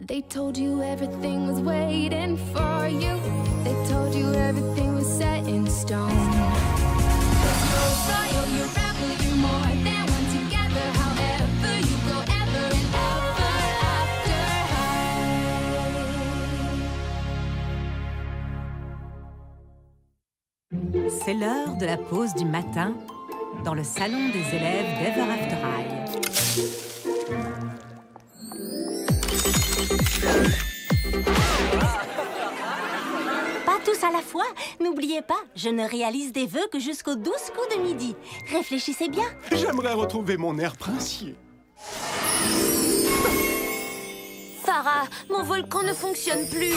They told you everything was waiting for you. They told you everything was set in stone. You're royal, you're rebel, you're more than one together. However you go, ever and ever after high. C'est l'heure de la pause du matin dans le salon des élèves d'Ever After High. Pas tous à la fois. N'oubliez pas, je ne réalise des vœux que jusqu'aux 12 coups de midi. Réfléchissez bien. J'aimerais retrouver mon air princier. Farah, mon volcan ne fonctionne plus.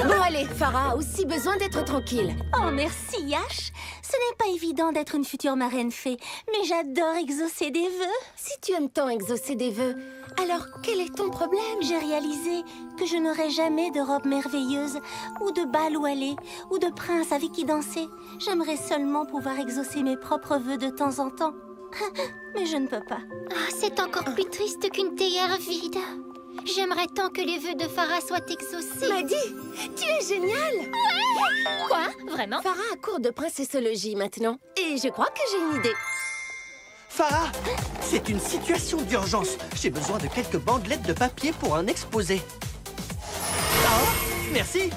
Bon allez, Farah a aussi besoin d'être tranquille. Oh merci Yash. Ce n'est pas évident d'être une future marraine fée, mais j'adore exaucer des vœux. Si tu aimes tant exaucer des vœux, alors quel est ton problème? J'ai réalisé que je n'aurai jamais de robe merveilleuse, ou de bal où aller, ou de prince avec qui danser. J'aimerais seulement pouvoir exaucer mes propres vœux de temps en temps. Mais je ne peux pas. Ah, c'est encore plus triste qu'une théière vide. J'aimerais tant que les vœux de Farah soient exaucés. Maddy, tu es géniale! Ouais! Quoi? Vraiment? Farah a cours de princessologie maintenant. Et je crois que j'ai une idée. Farah, c'est une situation d'urgence. J'ai besoin de quelques bandelettes de papier pour un exposé. Oh, merci.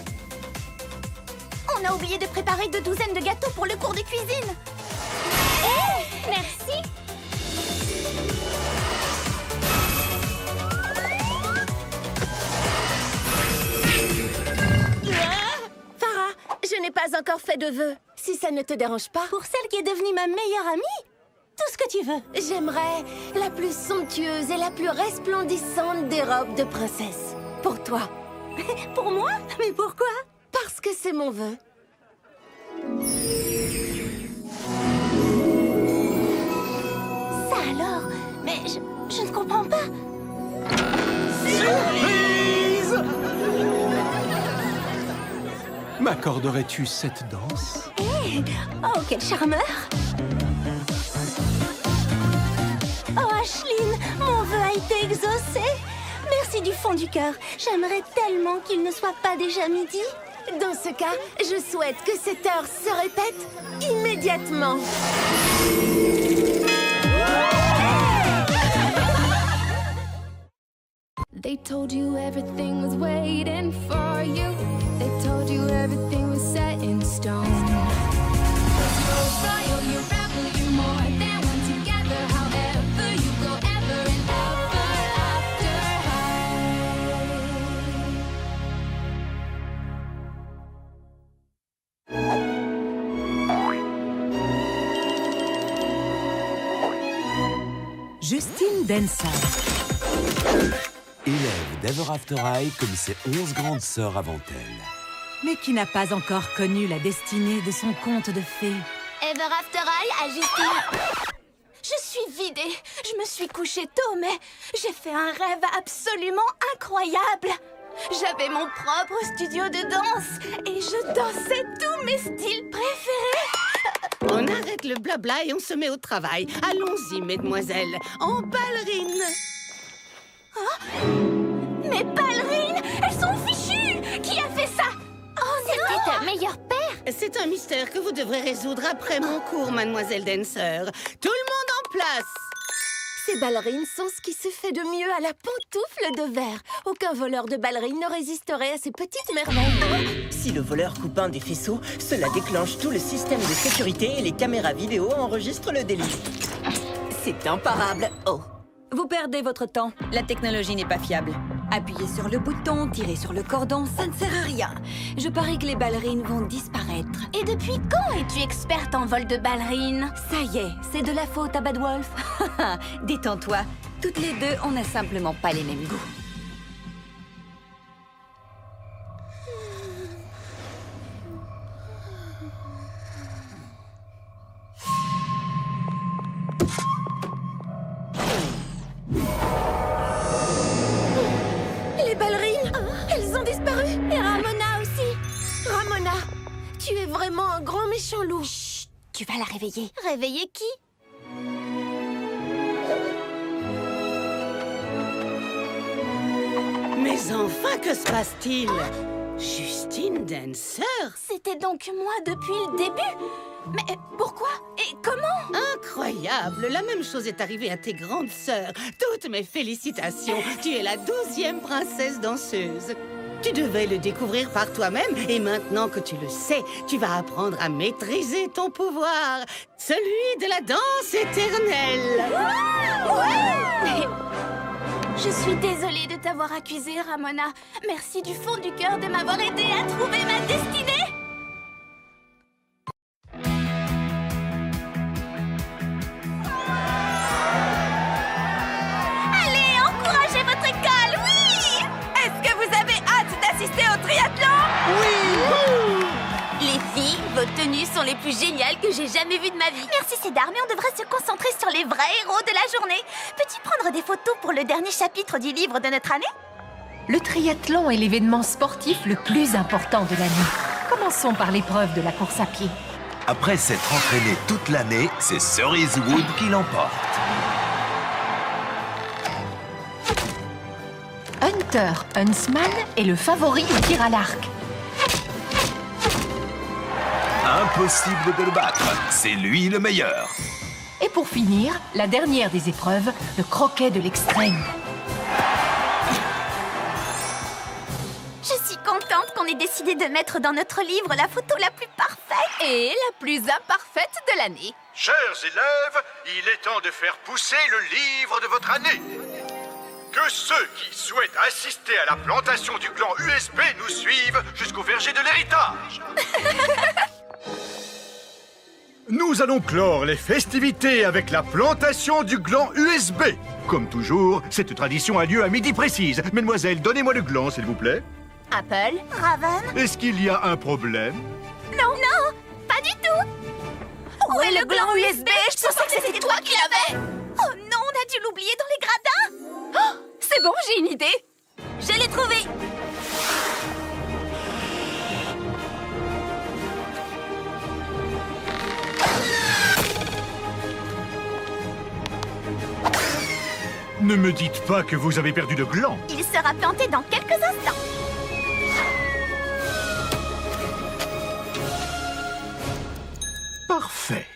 On a oublié de préparer 2 douzaines de gâteaux pour le cours de cuisine. Merci! Farah, je n'ai pas encore fait de vœux. Si ça ne te dérange pas, Pour celle qui est devenue ma meilleure amie, tout ce que tu veux. j'aimerais la plus somptueuse et la plus resplendissante des robes de princesse. Pour toi. Pour moi? Mais pourquoi? Parce que c'est mon vœu. Ça alors? Mais je ne comprends pas. Surprise! M'accorderais-tu cette danse? Oh, quel charmeur! Oh, Ashline, mon vœu a été exaucé. Merci du fond du cœur. J'aimerais tellement qu'il ne soit pas déjà midi. Dans ce cas, je souhaite que cette heure se répète immédiatement. They told you everything was waiting for you. They told you everything was set in stone. You're royal, you're rebel, you're more than one together. However you go, ever and ever after high. Justine Denson. Élève d'Ever After High comme ses 11 grandes sœurs avant elle. Mais qui n'a pas encore connu la destinée de son conte de fées. Ever After High à Justine. Je suis vidée. Je me suis couchée tôt, mais j'ai fait un rêve absolument incroyable. J'avais mon propre studio de danse et je dansais tous mes styles préférés. On arrête le blabla et on se met au travail. Allons-y, mesdemoiselles, en ballerine. Mes ballerines, elles sont fichues. Qui a fait ça? Oh C'était non! ta meilleure paire. C'est un mystère que vous devrez résoudre après mon cours, mademoiselle Dancer. Tout le monde en place. Ces ballerines sont ce qui se fait de mieux à la pantoufle de verre. Aucun voleur de ballerines ne résisterait à ces petites merveilles. Si le voleur coupe un des faisceaux, cela déclenche tout le système de sécurité et les caméras vidéo enregistrent le délit. C'est imparable. Oh, vous perdez votre temps. La technologie n'est pas fiable. Appuyez sur le bouton, tirez sur le cordon, ça ne sert à rien. Je parie que les ballerines vont disparaître. Et depuis quand es-tu experte en vol de ballerines? Ça y est, c'est de la faute à Bad Wolf. Détends-toi. Toutes les deux, on n'a simplement pas les mêmes goûts. Les ballerines, elles ont disparu. Et Ramona aussi. Ramona, tu es vraiment un grand méchant loup. Chut, Tu vas la réveiller. Réveiller qui? Mais enfin, que se passe-t-il? Justine Dancer? C'était donc moi depuis le début. Mais pourquoi? Et comment? Incroyable! La même chose est arrivée à tes grandes sœurs. Toutes mes félicitations. Tu es la 12e princesse danseuse. Tu devais le découvrir par toi-même et maintenant que tu le sais, tu vas apprendre à maîtriser ton pouvoir. Celui de la danse éternelle. Je suis désolée de t'avoir accusée, Ramona. Merci du fond du cœur de m'avoir aidée à trouver ma destinée. Allez, encouragez votre école, oui! Est-ce que vous avez hâte d'assister au triathlon? Les filles, vos tenues sont les plus géniales que j'ai jamais vues de ma vie. Merci, Cédar, mais on devrait se concentrer sur les vrais héros de la journée. Peux-tu prendre des photos pour le dernier chapitre du livre de notre année? Le triathlon est l'événement sportif le plus important de l'année. Commençons par l'épreuve de la course à pied. Après s'être entraîné toute l'année, c'est Cerise Wood qui l'emporte. Hunter Huntsman est le favori au tir à l'arc. Impossible de le battre, c'est lui le meilleur. Et pour finir, la dernière des épreuves, le croquet de l'extrême. Je suis contente qu'on ait décidé de mettre dans notre livre la photo la plus parfaite. Et la plus imparfaite de l'année. Chers élèves, il est temps de faire pousser le livre de votre année. Que ceux qui souhaitent assister à la plantation du clan USB nous suivent jusqu'au verger de l'héritage. Nous allons clore les festivités avec la plantation du gland USB. Comme toujours, cette tradition a lieu à midi précise. Mesdemoiselles, donnez-moi le gland, s'il vous plaît. Apple, Raven. Est-ce qu'il y a un problème? Non, pas du tout. Où est le gland USB? Je pensais que c'était toi qui l'avais. Oh non, on a dû l'oublier dans les gradins. Oh, c'est bon, j'ai une idée. Je l'ai trouvé. Ne me dites pas que vous avez perdu le gland. Il sera planté dans quelques instants. Parfait.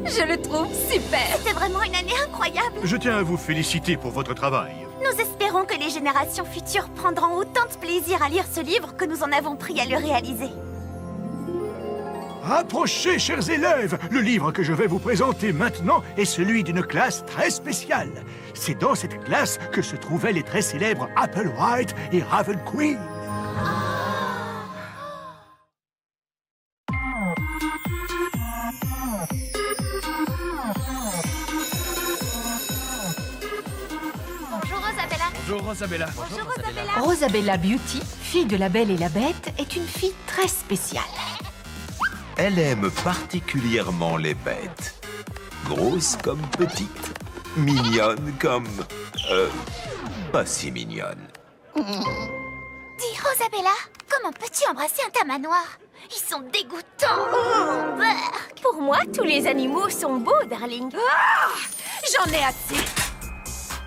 Je le trouve super. C'était vraiment une année incroyable. Je tiens à vous féliciter pour votre travail. Nous espérons que les générations futures prendront autant de plaisir à lire ce livre que nous en avons pris à le réaliser. Approchez, chers élèves. Le livre que je vais vous présenter maintenant est celui d'une classe très spéciale. C'est dans cette classe que se trouvaient les très célèbres Applewhite et Raven Queen. Bonjour Rosabella. Bonjour Rosabella. Bonjour Rosabella. Rosabella Beauty, fille de la Belle et la Bête, est une fille très spéciale. Elle aime particulièrement les bêtes. Grosse comme petite. Mignonne comme... pas si mignonne. Dis Rosabella, comment peux-tu embrasser un tamanoir? Ils sont dégoûtants. Pour moi, tous les animaux sont beaux, darling. J'en ai assez.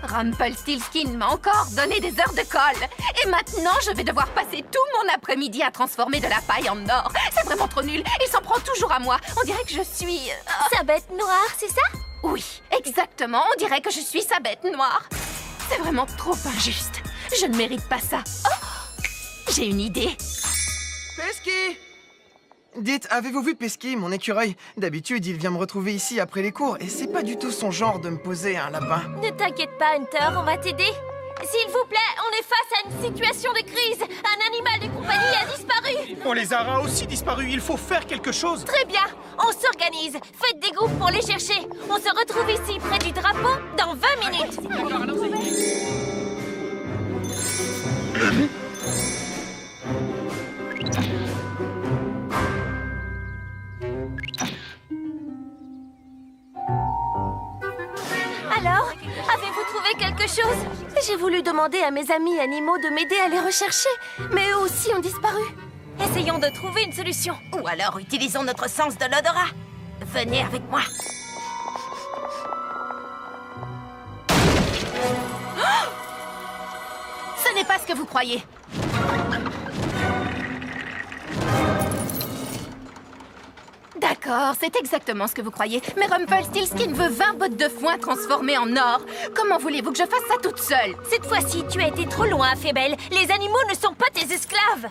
Rumpelstiltskin m'a encore donné des heures de colle. Et maintenant, je vais devoir passer tout mon après-midi à transformer de la paille en or. C'est vraiment trop nul. Il s'en prend toujours à moi. On dirait que je suis... Sa bête noire, c'est ça? Oui, exactement. On dirait que je suis sa bête noire. C'est vraiment trop injuste. Je ne mérite pas ça. Oh, j'ai une idée. Pesky! Dites, avez-vous vu Pesky, mon écureuil? D'habitude, il vient me retrouver ici après les cours, et c'est pas du tout son genre de me poser un lapin. Ne t'inquiète pas, Hunter, on va t'aider. S'il vous plaît, on est face à une situation de crise. Un animal de compagnie a disparu. On les aura aussi disparus, il faut faire quelque chose. Très bien, on s'organise. Faites des groupes pour les chercher. On se retrouve ici, près du drapeau, dans 20 minutes. Alors, avez-vous trouvé quelque chose? Je voulu demander à mes amis animaux de m'aider à les rechercher, mais eux aussi ont disparu. Essayons de trouver une solution. Ou alors utilisons notre sens de l'odorat. Venez avec moi. Oh! Ce n'est pas ce que vous croyez. D'accord, c'est exactement ce que vous croyez. Mais Rumpelstiltskin veut 20 bottes de foin transformées en or. Comment voulez-vous que je fasse ça toute seule? Cette fois-ci, tu as été trop loin, Fébelle. Les animaux ne sont pas tes esclaves.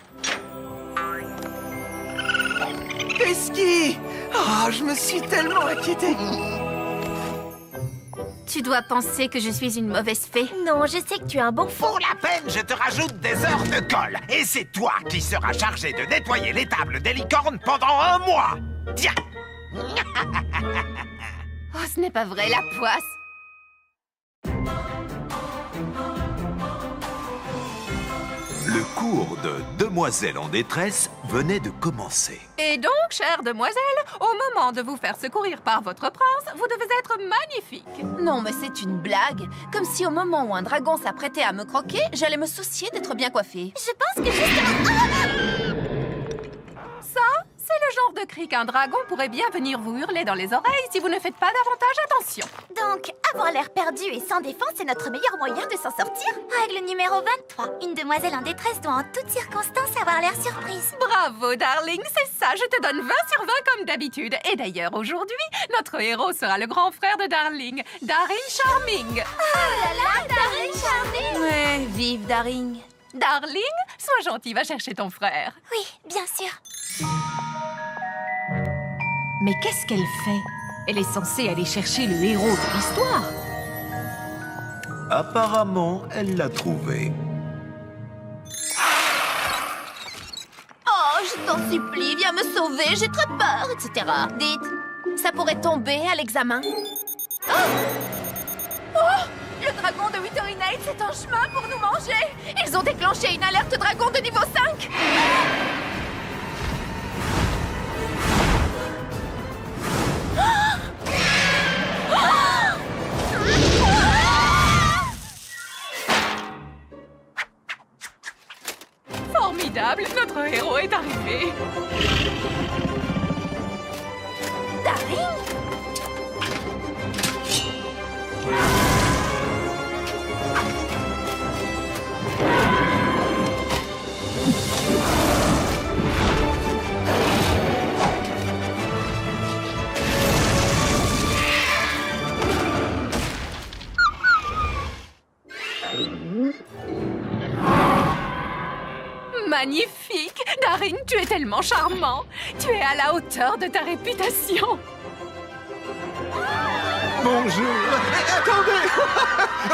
Pesky! Oh, je me suis tellement inquiété. Tu dois penser que je suis une mauvaise fée. Non, je sais que tu es un bon fou. Pour la peine, je te rajoute des heures de colle. Et c'est toi qui seras chargé de nettoyer les tables des licornes pendant 1 mois. Tiens. Oh, ce n'est pas vrai, la poisse. Le cours de Demoiselle en détresse venait de commencer. Et donc, chère demoiselle, au moment de vous faire secourir par votre prince, vous devez être magnifique. Non, mais c'est une blague. Comme si au moment où un dragon s'apprêtait à me croquer, j'allais me soucier d'être bien coiffée. Je pense que justement... Ça, c'est le genre de cri qu'un dragon pourrait bien venir vous hurler dans les oreilles si vous ne faites pas davantage attention. Donc, avoir l'air perdu et sans défense est notre meilleur moyen de s'en sortir. Règle numéro 23. Une demoiselle en détresse doit en toutes circonstances avoir l'air surprise. Bravo, darling, c'est ça, je te donne 20 sur 20 comme d'habitude. Et d'ailleurs, aujourd'hui, notre héros sera le grand frère de Darling, Daring Charming. Oh là là, Daring Charming! Ouais, vive Daring. Darling, sois gentil, va chercher ton frère. Oui, bien sûr. Mais qu'est-ce qu'elle fait? Elle est censée aller chercher le héros de l'histoire. Apparemment, elle l'a trouvé. Oh, je t'en supplie, viens me sauver, j'ai très peur, etc. Dites, ça pourrait tomber à l'examen. Oh! Le dragon de Witherinate est en chemin pour nous manger. Ils ont déclenché une alerte dragon de niveau 5. Formidable, notre héros est arrivé. Daring? Magnifique! Daring, tu es tellement charmant! Tu es à la hauteur de ta réputation! Bonjour. Attendez.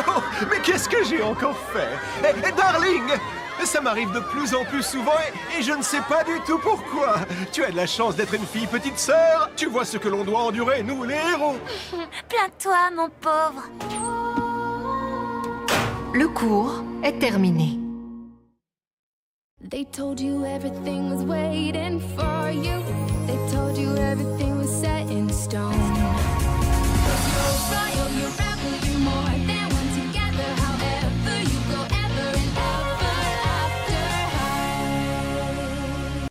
Oh, mais qu'est-ce que j'ai encore fait? Darling, ça m'arrive de plus en plus souvent et je ne sais pas du tout pourquoi. Tu as de la chance d'être une fille petite sœur. Tu vois ce que l'on doit endurer, nous les héros. Plains-toi, mon pauvre. Le cours est terminé. They told you everything was waiting for you. They told you everything was set in stone.